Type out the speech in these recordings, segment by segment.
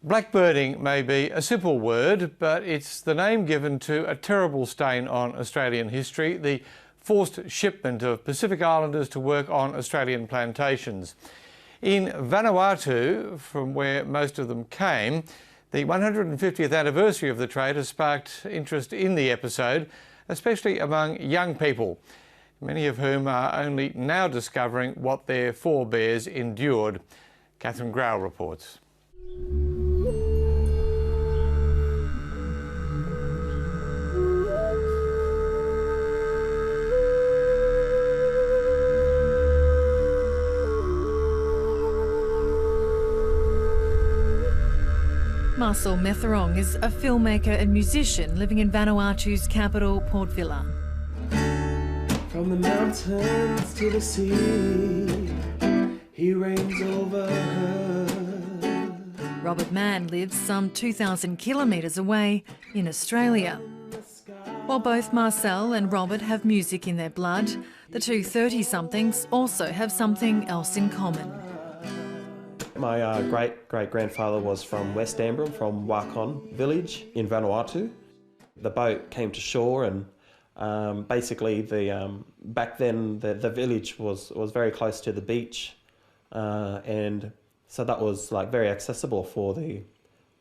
Blackbirding may be a simple word, but it's the name given to a terrible stain on Australian history, the forced shipment of Pacific Islanders to work on Australian plantations. In Vanuatu, from where most of them came, the 150th anniversary of the trade has sparked interest in the episode, especially among young people, many of whom are only now discovering what their forebears endured. Catherine Grau reports. Marcel Metherong is a filmmaker and musician living in Vanuatu's capital, Port Vila. From the mountains to the sea, he reigns over her. Robert Mann lives some 2,000 kilometres away in Australia. While both Marcel and Robert have music in their blood, the two 30-somethings also have something else in common. My great-great-grandfather was from West Ambrym, from Wakon village in Vanuatu. The boat came to shore and basically back then the village was very close to the beach, and so that was like very accessible for the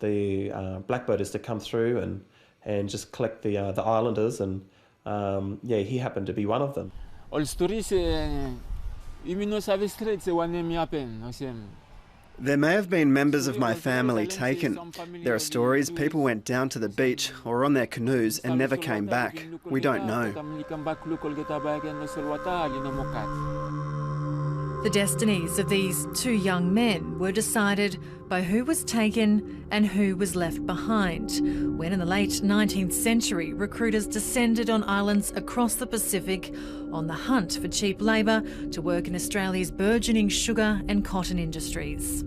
blackbirders to come through and just collect the islanders, and yeah, he happened to be one of them. There may have been members of my family taken. There are stories people went down to the beach or on their canoes and never came back. We don't know. The destinies of these two young men were decided by who was taken and who was left behind, when in the late 19th century recruiters descended on islands across the Pacific on the hunt for cheap labour to work in Australia's burgeoning sugar and cotton industries.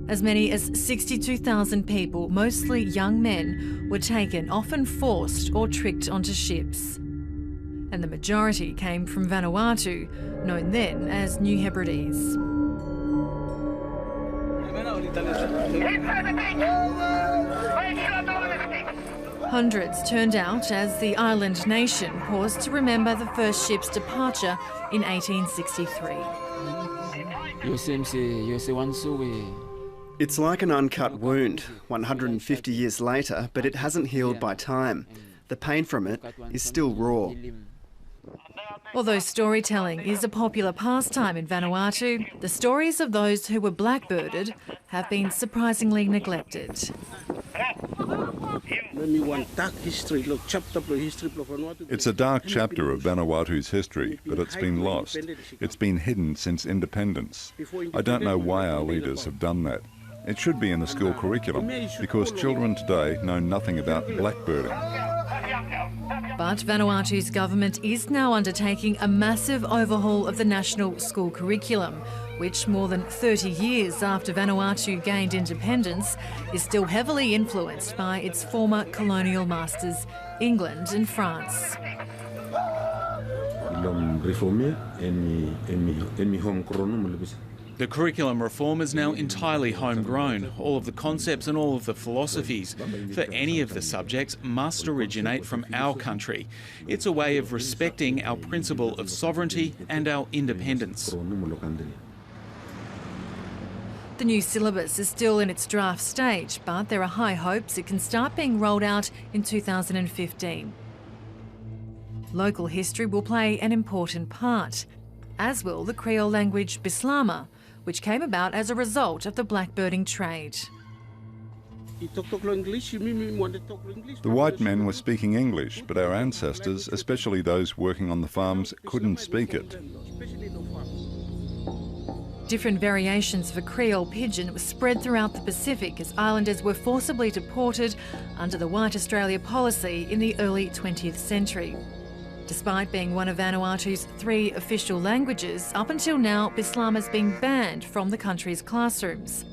As many as 62,000 people, mostly young men, were taken, often forced or tricked onto ships. And the majority came from Vanuatu, known then as New Hebrides. Hundreds turned out as the island nation paused to remember the first ship's departure in 1863. It's like an uncut wound, 150 years later, but it hasn't healed by time. The pain from it is still raw. Although storytelling is a popular pastime in Vanuatu, the stories of those who were blackbirded have been surprisingly neglected. It's a dark chapter of Vanuatu's history, but it's been lost. It's been hidden since independence. I don't know why our leaders have done that. It should be in the school curriculum, because children today know nothing about blackbirding. But Vanuatu's government is now undertaking a massive overhaul of the national school curriculum, which more than 30 years after Vanuatu gained independence is still heavily influenced by its former colonial masters, England and France. The curriculum reform is now entirely homegrown. All of the concepts and all of the philosophies for any of the subjects must originate from our country. It's a way of respecting our principle of sovereignty and our independence. The new syllabus is still in its draft stage, but there are high hopes it can start being rolled out in 2015. Local history will play an important part, as will the Creole language Bislama, which came about as a result of the blackbirding trade. The white men were speaking English, but our ancestors, especially those working on the farms, couldn't speak it. Different variations of a Creole pidgin were spread throughout the Pacific as islanders were forcibly deported under the White Australia policy in the early 20th century. Despite being one of Vanuatu's 3 official languages, up until now, Bislama's been banned from the country's classrooms.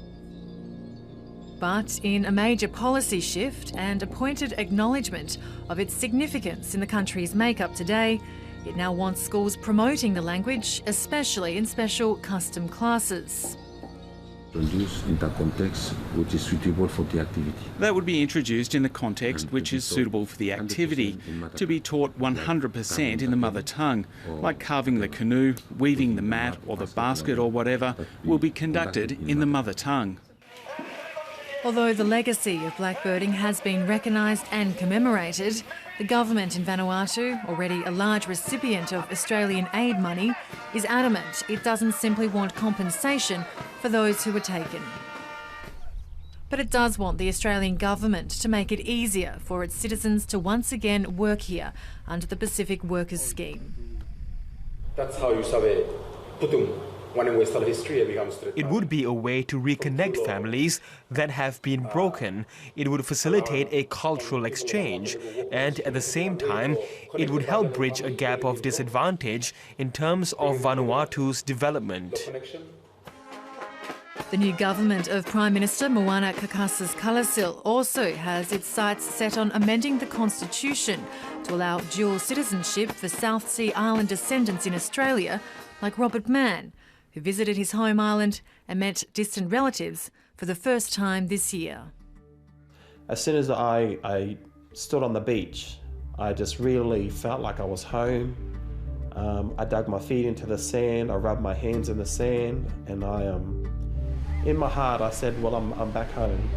But in a major policy shift and a pointed acknowledgement of its significance in the country's makeup today, it now wants schools promoting the language, especially in special custom classes. Introduced in the context which is suitable for the activity. That would be introduced in the context which is suitable for the activity, to be taught 100% in the mother tongue, like carving the canoe, weaving the mat or the basket or whatever, will be conducted in the mother tongue. Although the legacy of blackbirding has been recognised and commemorated, the government in Vanuatu, already a large recipient of Australian aid money, is adamant it doesn't simply want compensation for those who were taken. But it does want the Australian government to make it easier for its citizens to once again work here under the Pacific Workers Scheme. That's how you sabe putum. It would be a way to reconnect families that have been broken. It would facilitate a cultural exchange, and at the same time, it would help bridge a gap of disadvantage in terms of Vanuatu's development. The new government of Prime Minister Moana Kakasas Kalasil also has its sights set on amending the constitution to allow dual citizenship for South Sea Island descendants in Australia, like Robert Mann, who visited his home island and met distant relatives for the first time this year. As soon as I stood on the beach, I just really felt like I was home. I dug my feet into the sand, I rubbed my hands in the sand, and in my heart I said, well, I'm back home.